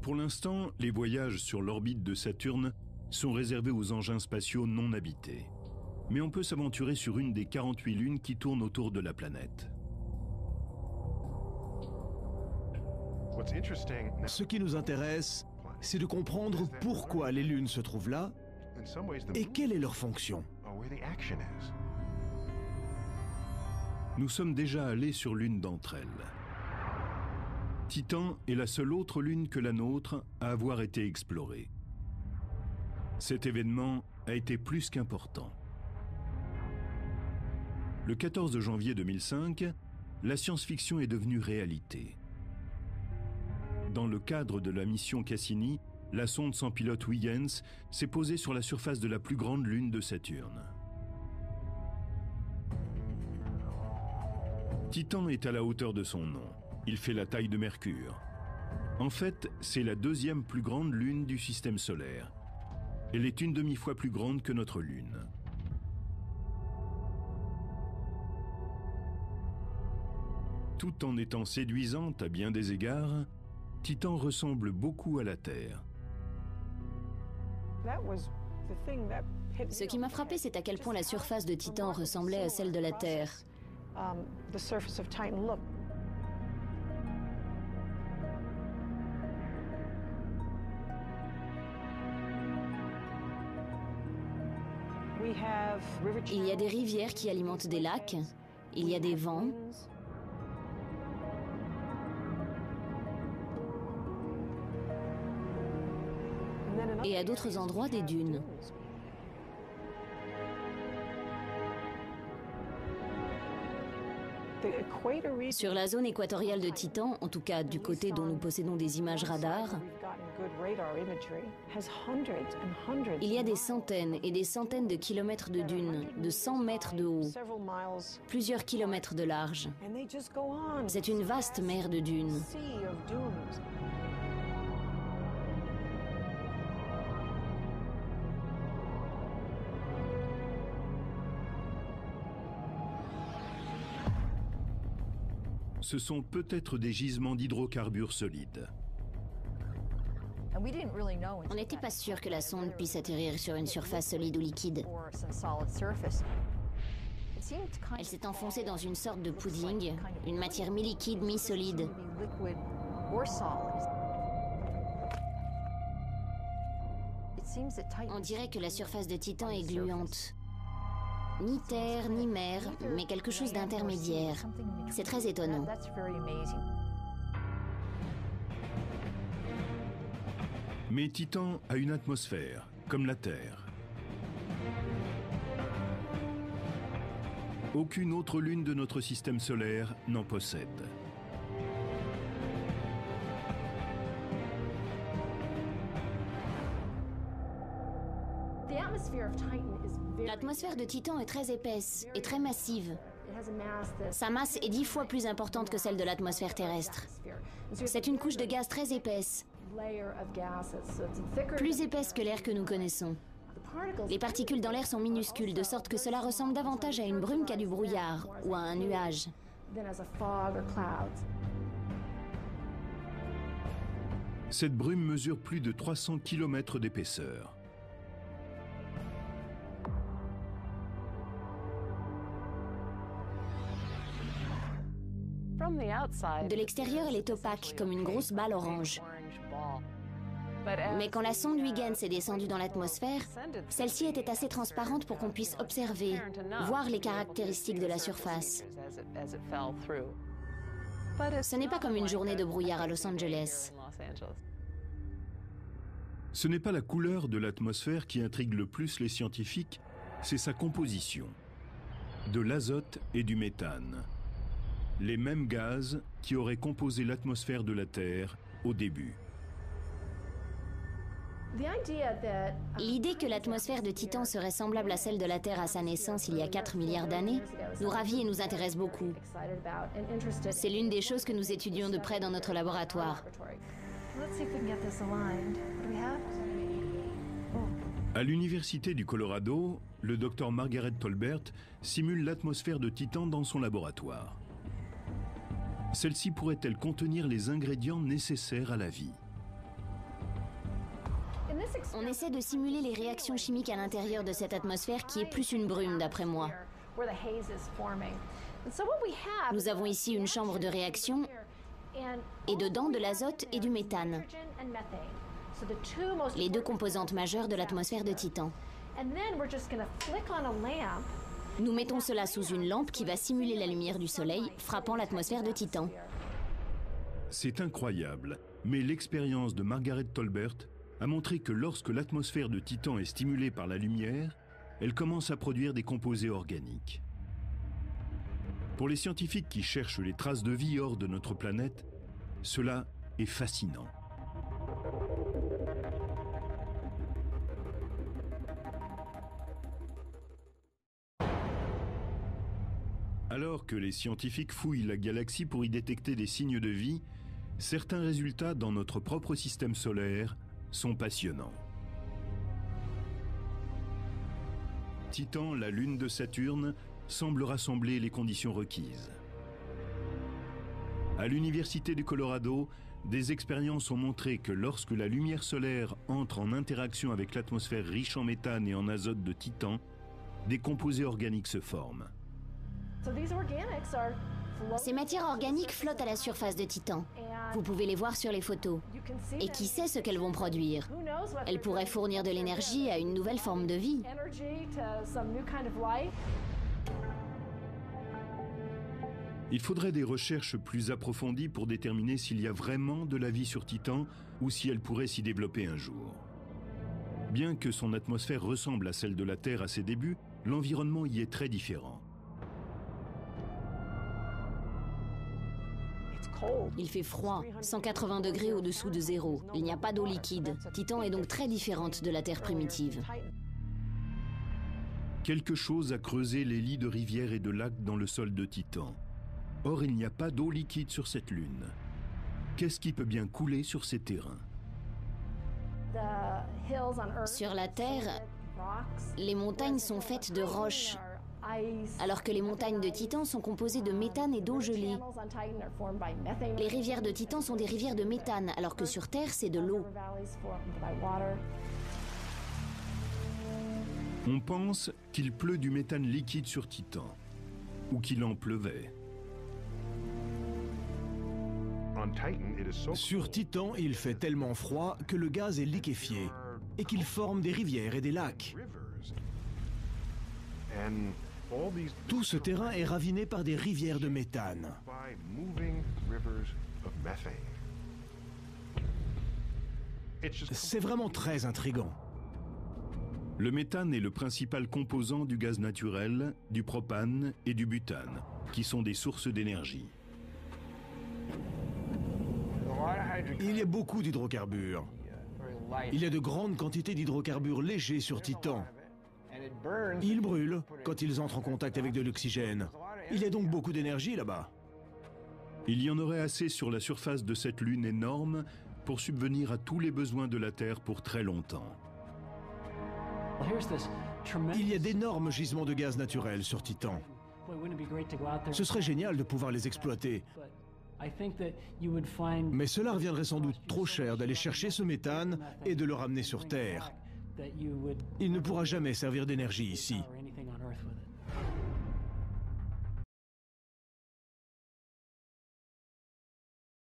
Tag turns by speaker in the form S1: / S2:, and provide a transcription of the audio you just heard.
S1: Pour l'instant, les voyages sur l'orbite de Saturne sont réservés aux engins spatiaux non habités. Mais on peut s'aventurer sur une des 48 lunes qui tournent autour de la planète.
S2: Ce qui nous intéresse, c'est de comprendre pourquoi les lunes se trouvent là et quelle est leur fonction.
S1: Nous sommes déjà allés sur l'une d'entre elles. Titan est la seule autre lune que la nôtre à avoir été explorée. Cet événement a été plus qu'important. Le 14 janvier 2005, la science-fiction est devenue réalité. Dans le cadre de la mission Cassini, la sonde sans pilote Huygens s'est posée sur la surface de la plus grande lune de Saturne. Titan est à la hauteur de son nom. Il fait la taille de Mercure. En fait, c'est la deuxième plus grande lune du système solaire. Elle est une demi-fois plus grande que notre lune. Tout en étant séduisante à bien des égards, Titan ressemble beaucoup à la Terre.
S3: Ce qui m'a frappé, c'est à quel point la surface de Titan ressemblait à celle de la Terre. Il y a des rivières qui alimentent des lacs, il y a des vents. Et à d'autres endroits, des dunes. Sur la zone équatoriale de Titan, en tout cas du côté dont nous possédons des images radars, il y a des centaines et des centaines de kilomètres de dunes, de 100 mètres de haut, plusieurs kilomètres de large. C'est une vaste mer de dunes.
S1: Ce sont peut-être des gisements d'hydrocarbures solides.
S3: On n'était pas sûr que la sonde puisse atterrir sur une surface solide ou liquide. Elle s'est enfoncée dans une sorte de pudding, une matière mi-liquide, mi-solide. On dirait que la surface de Titan est gluante. Ni terre, ni mer, mais quelque chose d'intermédiaire. C'est très étonnant.
S1: Mais Titan a une atmosphère, comme la Terre. Aucune autre lune de notre système solaire n'en possède.
S3: L'atmosphère de Titan est très épaisse et très massive. Sa masse est 10 fois plus importante que celle de l'atmosphère terrestre. C'est une couche de gaz très épaisse, plus épaisse que l'air que nous connaissons. Les particules dans l'air sont minuscules, de sorte que cela ressemble davantage à une brume qu'à du brouillard ou à un nuage.
S1: Cette brume mesure plus de 300 km d'épaisseur.
S3: De l'extérieur, elle est opaque, comme une grosse balle orange. Mais quand la sonde Huygens est descendue dans l'atmosphère, celle-ci était assez transparente pour qu'on puisse observer, voir les caractéristiques de la surface. Ce n'est pas comme une journée de brouillard à Los Angeles.
S1: Ce n'est pas la couleur de l'atmosphère qui intrigue le plus les scientifiques, c'est sa composition. De l'azote et du méthane. Les mêmes gaz qui auraient composé l'atmosphère de la Terre au début.
S3: L'idée que l'atmosphère de Titan serait semblable à celle de la Terre à sa naissance il y a 4 milliards d'années nous ravit et nous intéresse beaucoup. C'est l'une des choses que nous étudions de près dans notre laboratoire.
S1: À l'Université du Colorado, le docteur Margaret Tolbert simule l'atmosphère de Titan dans son laboratoire. Celle-ci pourrait-elle contenir les ingrédients nécessaires à la vie?
S3: On essaie de simuler les réactions chimiques à l'intérieur de cette atmosphère qui est plus une brume d'après moi. Nous avons ici une chambre de réaction et dedans de l'azote et du méthane, les deux composantes majeures de l'atmosphère de Titan. Nous mettons cela sous une lampe qui va simuler la lumière du soleil frappant l'atmosphère de Titan.
S1: C'est incroyable, mais l'expérience de Margaret Tolbert a montré que lorsque l'atmosphère de Titan est stimulée par la lumière, elle commence à produire des composés organiques. Pour les scientifiques qui cherchent les traces de vie hors de notre planète, cela est fascinant. Alors que les scientifiques fouillent la galaxie pour y détecter des signes de vie, certains résultats dans notre propre système solaire sont passionnants. Titan, la lune de Saturne, semble rassembler les conditions requises. À l'Université du Colorado, des expériences ont montré que lorsque la lumière solaire entre en interaction avec l'atmosphère riche en méthane et en azote de Titan, des composés organiques se forment.
S3: Ces matières organiques flottent à la surface de Titan. Vous pouvez les voir sur les photos. Et qui sait ce qu'elles vont produire? Elles pourraient fournir de l'énergie à une nouvelle forme de vie.
S1: Il faudrait des recherches plus approfondies pour déterminer s'il y a vraiment de la vie sur Titan ou si elle pourrait s'y développer un jour. Bien que son atmosphère ressemble à celle de la Terre à ses débuts, l'environnement y est très différent.
S3: Il fait froid, 180 degrés au-dessous de zéro. Il n'y a pas d'eau liquide. Titan est donc très différente de la Terre primitive.
S1: Quelque chose a creusé les lits de rivières et de lacs dans le sol de Titan. Or, il n'y a pas d'eau liquide sur cette lune. Qu'est-ce qui peut bien couler sur ces terrains?
S3: Sur la Terre, les montagnes sont faites de roches, alors que les montagnes de Titan sont composées de méthane et d'eau gelée. Les rivières de Titan sont des rivières de méthane, alors que sur Terre, c'est de l'eau.
S1: On pense qu'il pleut du méthane liquide sur Titan, ou qu'il en pleuvait.
S2: Sur Titan, il fait tellement froid que le gaz est liquéfié et qu'il forme des rivières et des lacs. Tout ce terrain est raviné par des rivières de méthane. C'est vraiment très intriguant.
S1: Le méthane est le principal composant du gaz naturel, du propane et du butane, qui sont des sources d'énergie.
S2: Il y a beaucoup d'hydrocarbures. Il y a de grandes quantités d'hydrocarbures légers sur Titan. Ils brûlent quand ils entrent en contact avec de l'oxygène. Il y a donc beaucoup d'énergie là-bas.
S1: Il y en aurait assez sur la surface de cette lune énorme pour subvenir à tous les besoins de la Terre pour très longtemps.
S2: Il y a d'énormes gisements de gaz naturel sur Titan. Ce serait génial de pouvoir les exploiter. Mais cela reviendrait sans doute trop cher d'aller chercher ce méthane et de le ramener sur Terre. Il ne pourra jamais servir d'énergie ici.